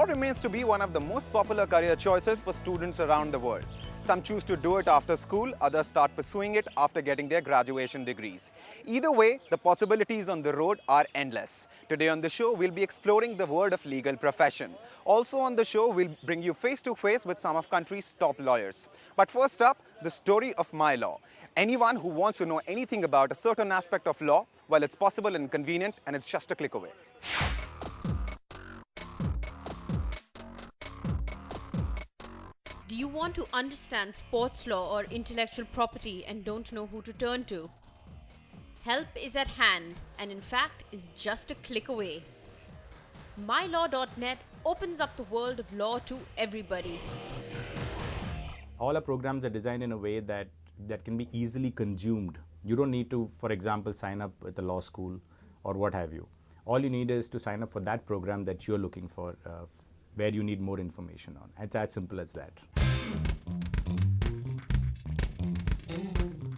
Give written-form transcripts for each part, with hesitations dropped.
remains to be one of the most popular career choices for students around the world. Some choose to do it after school, others start pursuing it after getting their graduation degrees. Either way, the possibilities on the road are endless. Today on the show, we'll be exploring the world of legal profession. Also on the show, we'll bring you face to face with some of country's top lawyers. But first up, the story of my law. Anyone who wants to know anything about a certain aspect of law, well, it's possible and convenient, and it's just a click away. Do you want to understand sports law or intellectual property and don't know who to turn to? Help is at hand and in fact is just a click away. MyLaw.net opens up the world of law to everybody. All our programs are designed in a way that can be easily consumed. You don't need to, for example, sign up with a law school or what have you. All you need is to sign up for that program that you're looking for, where you need more information on. It's as simple as that.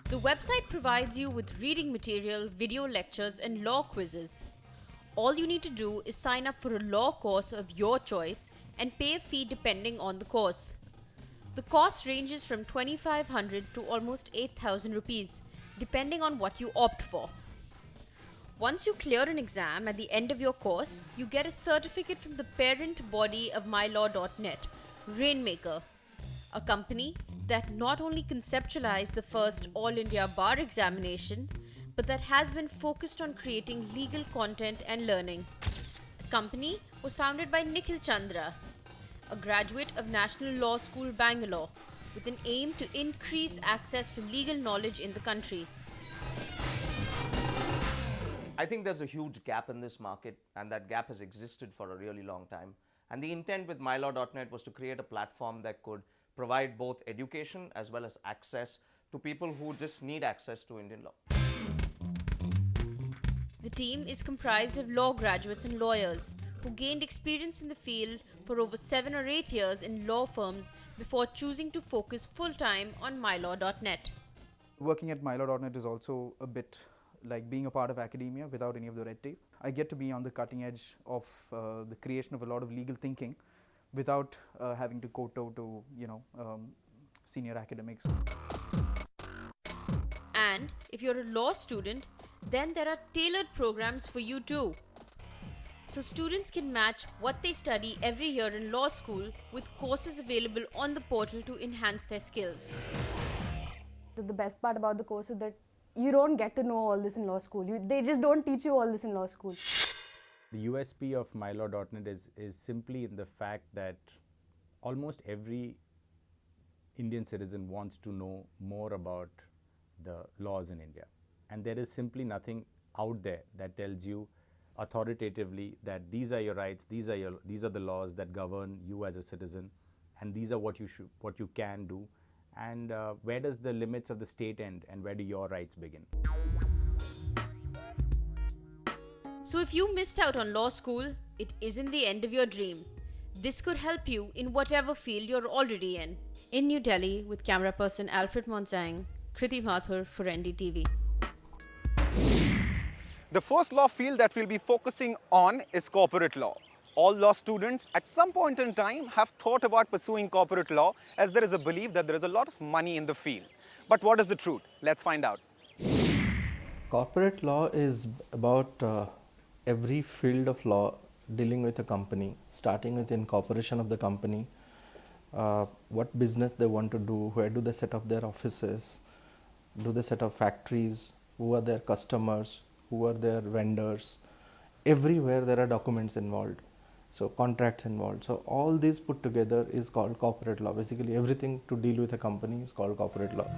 The website provides you with reading material, video lectures, and law quizzes. All you need to do is sign up for a law course of your choice and pay a fee depending on the course. The cost ranges from 2,500 to almost 8,000 rupees, depending on what you opt for. Once you clear an exam at the end of your course, you get a certificate from the parent body of MyLaw.net, Rainmaker, a company that not only conceptualized the first All India Bar examination, but that has been focused on creating legal content and learning. The company was founded by Nikhil Chandra, a graduate of National Law School, Bangalore, with an aim to increase access to legal knowledge in the country. I think there's a huge gap in this market, and that gap has existed for a really long time. And the intent with MyLaw.net was to create a platform that could provide both education as well as access to people who just need access to Indian law. The team is comprised of law graduates and lawyers who gained experience in the field for over 7 or 8 years in law firms before choosing to focus full-time on MyLaw.net. Working at MyLaw.net is also a bit like being a part of academia without any of the red tape. I get to be on the cutting edge of the creation of a lot of legal thinking without having to kowtow to senior academics. And if you're a law student, then there are tailored programs for you too. So students can match what they study every year in law school with courses available on the portal to enhance their skills. The best part about the course is that you don't get to know all this in law school. They just don't teach you all this in law school. The USP of MyLaw.net is simply in the fact that almost every Indian citizen wants to know more about the laws in India. And there is simply nothing out there that tells you authoritatively that these are your rights, these are the laws that govern you as a citizen, and these are what you can do, and where does the limits of the state end and where do your rights begin. So if you missed out on law school, it isn't the end of your dream. This could help you in whatever field you're already in. In New Delhi, with camera person Alfred Monsang, Kriti Mathur for NDTV. The first law field that we'll be focusing on is corporate law. All law students at some point in time have thought about pursuing corporate law, as there is a belief that there is a lot of money in the field. But what is the truth? Let's find out. Corporate law is about every field of law dealing with a company, starting with incorporation of the company, what business they want to do, where do they set up their offices, do they set up factories, who are their customers, who are their vendors. Everywhere there are documents involved, so contracts involved. So all these put together is called corporate law. Basically everything to deal with a company is called corporate law.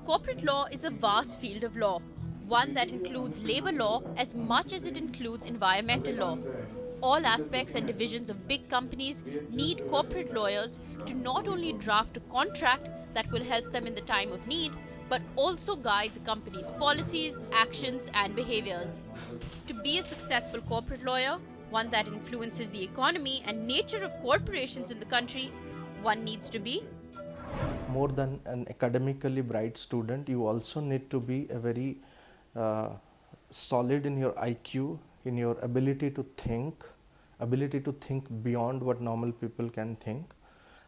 Corporate law is a vast field of law, one that includes labor law as much as it includes environmental law. All aspects and divisions of big companies need corporate lawyers to not only draft a contract that will help them in the time of need, but also guide the company's policies, actions, and behaviors. To be a successful corporate lawyer, one that influences the economy and nature of corporations in the country, one needs to be more than an academically bright student, you also need to be a very solid in your IQ, in your ability to think ability to think beyond what normal people can think.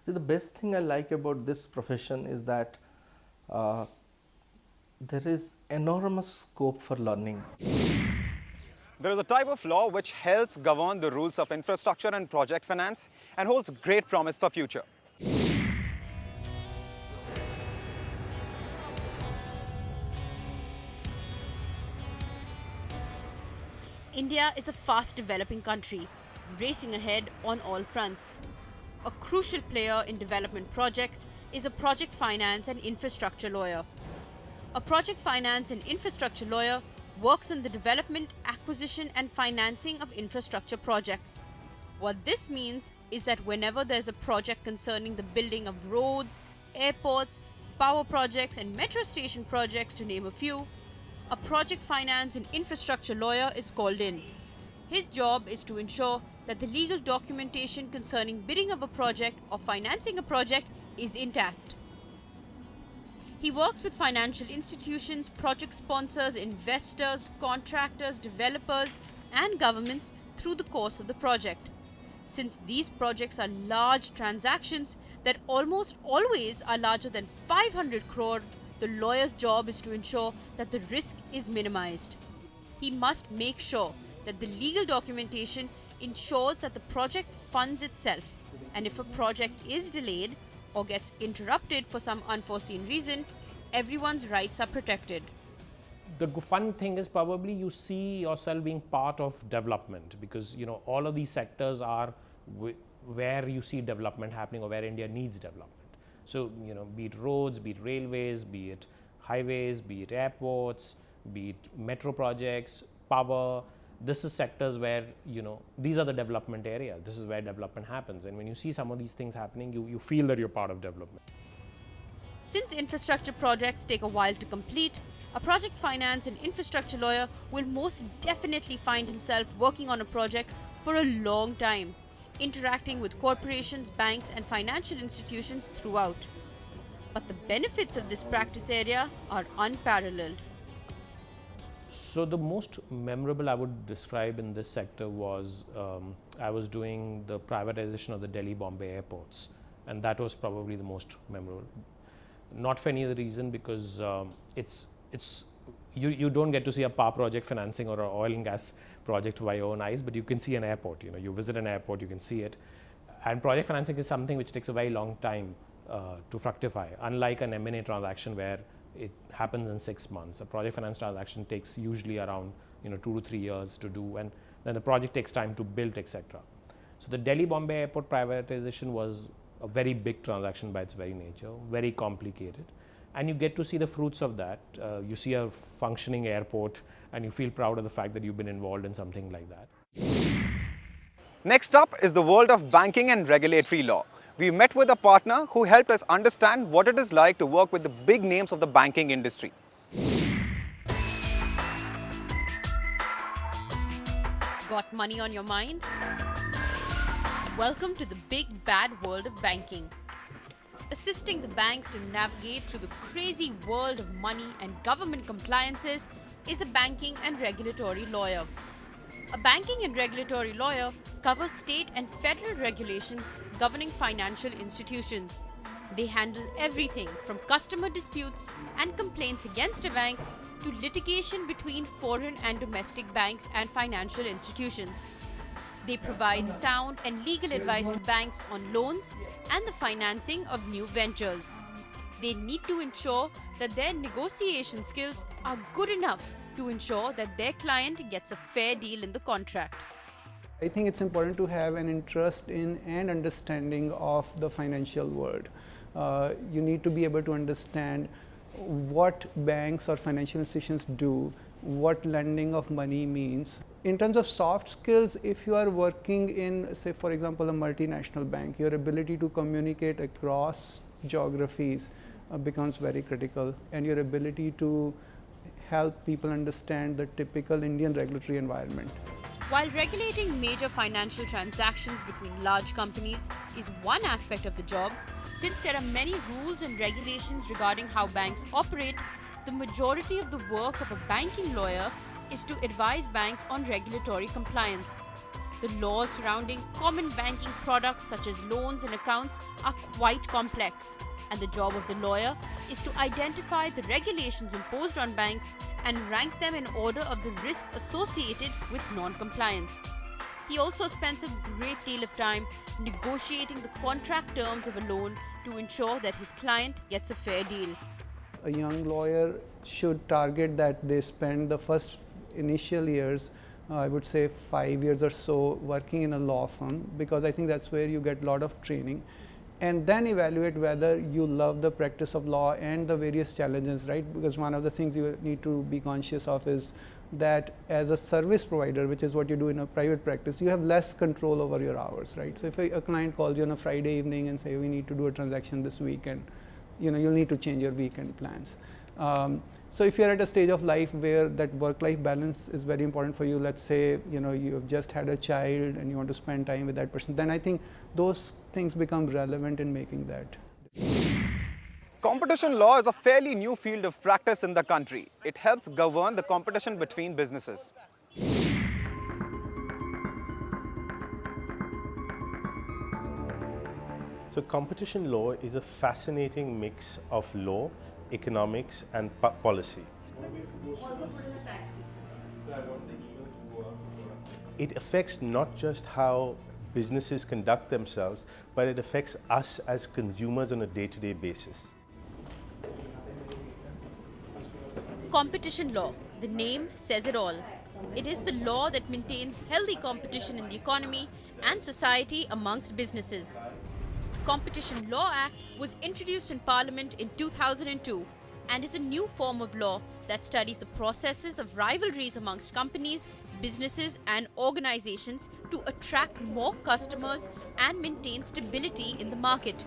See, the best thing I like about this profession is that there is enormous scope for learning. There is a type of law which helps govern the rules of infrastructure and project finance and holds great promise for future. India is a fast developing country, racing ahead on all fronts. A crucial player in development projects is a project finance and infrastructure lawyer. A project finance and infrastructure lawyer works on the development, acquisition, and financing of infrastructure projects. What this means is that whenever there's a project concerning the building of roads, airports, power projects, and metro station projects, to name a few, a project finance and infrastructure lawyer is called in. His job is to ensure that the legal documentation concerning bidding of a project or financing a project is intact. He works with financial institutions, project sponsors, investors, contractors, developers, and governments through the course of the project. Since these projects are large transactions that almost always are larger than 500 crore, the lawyer's job is to ensure that the risk is minimized. He must make sure that the legal documentation ensures that the project funds itself, and if a project is delayed or gets interrupted for some unforeseen reason, everyone's rights are protected. The fun thing is probably you see yourself being part of development, because all of these sectors are where you see development happening or where India needs development. So be it roads, be it railways, be it highways, be it airports, be it metro projects, power. This is sectors where these are the development areas. This is where development happens, and when you see some of these things happening, you feel that you're part of development. Since infrastructure projects take a while to complete, a project finance and infrastructure lawyer will most definitely find himself working on a project for a long time, interacting with corporations, banks, and financial institutions throughout. But the benefits of this practice area are unparalleled. So the most memorable I would describe in this sector was I was doing the privatization of the Delhi-Bombay airports, and that was probably the most memorable. Not for any other reason, because you don't get to see a power project financing or an oil and gas project by your own eyes, but you can see an airport. You visit an airport, you can see it. And project financing is something which takes a very long time to fructify, unlike an M&A transaction where it happens in 6 months. A project finance transaction takes usually around 2 to 3 years to do, and then the project takes time to build, etc. So the Delhi-Bombay airport privatization was a very big transaction by its very nature, very complicated, and you get to see the fruits of that. You see a functioning airport and you feel proud of the fact that you've been involved in something like that. Next up is the world of banking and regulatory law. We met with a partner who helped us understand what it is like to work with the big names of the banking industry. Got money on your mind? Welcome to the big bad world of banking. Assisting the banks to navigate through the crazy world of money and government compliances is a banking and regulatory lawyer. A banking and regulatory lawyer covers state and federal regulations governing financial institutions. They handle everything from customer disputes and complaints against a bank to litigation between foreign and domestic banks and financial institutions. They provide sound and legal advice to banks on loans and the financing of new ventures. They need to ensure that their negotiation skills are good enough to ensure that their client gets a fair deal in the contract. I think it's important to have an interest in and understanding of the financial world. You need to be able to understand what banks or financial institutions do, what lending of money means. In terms of soft skills, if you are working in, say, for example, a multinational bank, your ability to communicate across geographies becomes very critical, and your ability to help people understand the typical Indian regulatory environment. While regulating major financial transactions between large companies is one aspect of the job, since there are many rules and regulations regarding how banks operate, the majority of the work of a banking lawyer is to advise banks on regulatory compliance. the laws surrounding common banking products such as loans and accounts are quite complex, and the job of the lawyer is to identify the regulations imposed on banks and rank them in order of the risk associated with non-compliance. He also spends a great deal of time negotiating the contract terms of a loan to ensure that his client gets a fair deal. A young lawyer should target that they spend the first initial years, I would say 5 years or so, working in a law firm, because I think that's where you get a lot of training, and then evaluate whether you love the practice of law and the various challenges, right? Because one of the things you need to be conscious of is that as a service provider, which is what you do in a private practice, you have less control over your hours, right? So if a client calls you on a Friday evening and say, we need to do a transaction this weekend, you'll need to change your weekend plans. So if you're at a stage of life where that work-life balance is very important for you, let's say, you have just had a child and you want to spend time with that person, then I think those things become relevant in making that. Competition law is a fairly new field of practice in the country. It helps govern the competition between businesses. So competition law is a fascinating mix of law, economics and policy. It affects not just how businesses conduct themselves, but it affects us as consumers on a day-to-day basis. Competition law. The name says it all. It is the law that maintains healthy competition in the economy and society amongst businesses. Competition Law Act was introduced in Parliament in 2002 and is a new form of law that studies the processes of rivalries amongst companies, businesses and organizations to attract more customers and maintain stability in the market.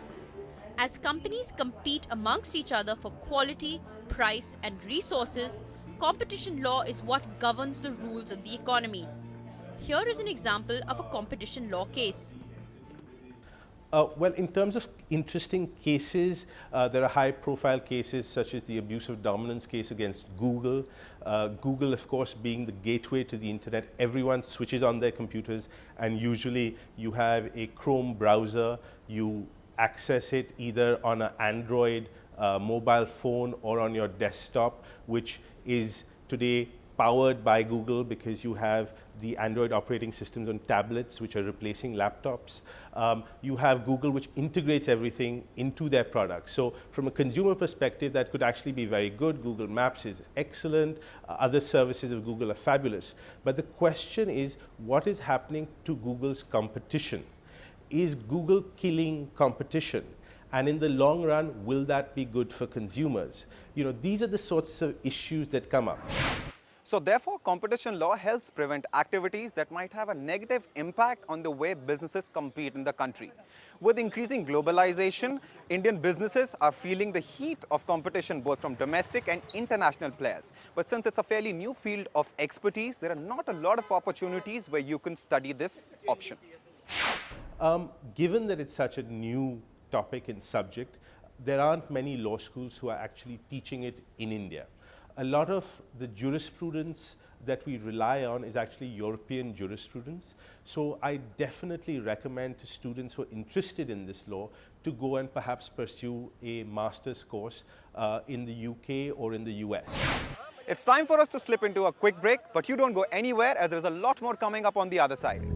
As companies compete amongst each other for quality, price and resources, competition law is what governs the rules of the economy. Here is an example of a competition law case. Well, in terms of interesting cases, there are high-profile cases such as the abuse of dominance case against Google. Google, of course, being the gateway to the internet, everyone switches on their computers, and usually you have a Chrome browser. You access it either on an Android mobile phone or on your desktop, which is today powered by Google because you have the Android operating systems on tablets which are replacing laptops. You have Google which integrates everything into their products. So from a consumer perspective, that could actually be very good. Google Maps is excellent. Other services of Google are fabulous. But the question is, what is happening to Google's competition? Is Google killing competition? And in the long run, will that be good for consumers? These are the sorts of issues that come up. So therefore, competition law helps prevent activities that might have a negative impact on the way businesses compete in the country. With increasing globalization, Indian businesses are feeling the heat of competition both from domestic and international players. But since it's a fairly new field of expertise, there are not a lot of opportunities where you can study this option. Given that it's such a new topic and subject, there aren't many law schools who are actually teaching it in India. A lot of the jurisprudence that we rely on is actually European jurisprudence. So I definitely recommend to students who are interested in this law to go and perhaps pursue a master's course in the UK or in the US. It's time for us to slip into a quick break, but you don't go anywhere as there's a lot more coming up on the other side.